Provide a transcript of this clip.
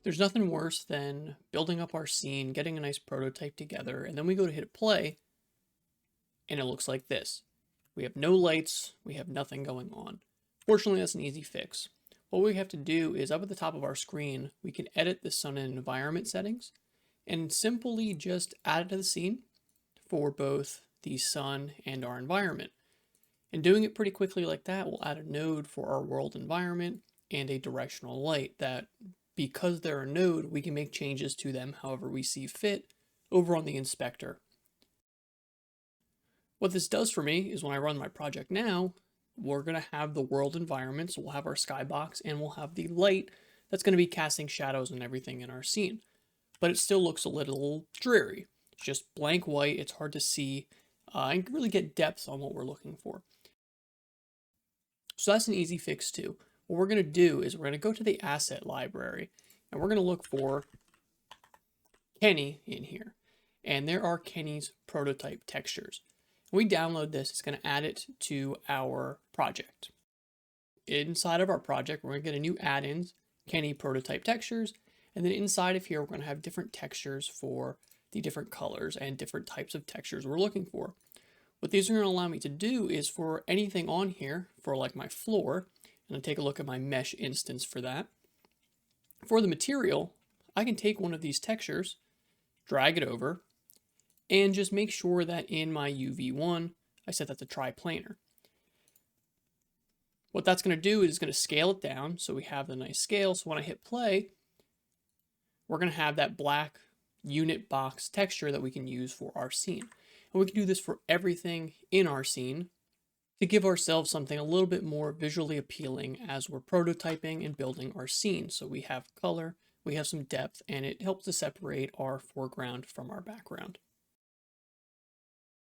There's nothing worse than building up our scene, getting a nice prototype together, and then we go to hit play, and it looks like this. We have no lights, we have nothing going on. Fortunately, that's an easy fix. What we have to do is up at the top of our screen, we can edit the sun and environment settings and simply just add it to the scene for both the sun and our environment. And doing it pretty quickly like that, we'll add a node for our world environment and a directional light that, because they're a node, we can make changes to them however we see fit over on the inspector. What this does for me is when I run my project now, we're going to have the world environment, so we'll have our skybox, and we'll have the light that's going to be casting shadows and everything in our scene. But it still looks a little dreary. It's just blank white, it's hard to see, and really get depth on what we're looking for. So that's an easy fix too. What we're going to do is we're going to go to the asset library, and we're going to look for Kenny in here. And there are Kenny's prototype textures. When we download this, it's going to add it to our project. Inside of our project, we're going to get a new add-ins, Kenny prototype textures, and then inside of here, we're going to have different textures for the different colors and different types of textures we're looking for. What these are going to allow me to do is for anything on here, for like my floor, and I'll take a look at my mesh instance for that. For the material, I can take one of these textures, drag it over, and just make sure that in my UV1, I set that to triplanar. What that's going to do is going to scale it down, so we have the nice scale. So when I hit play, we're going to have that black unit box texture that we can use for our scene. And we can do this for everything in our scene to give ourselves something a little bit more visually appealing as we're prototyping and building our scene. So we have color, we have some depth, and it helps to separate our foreground from our background.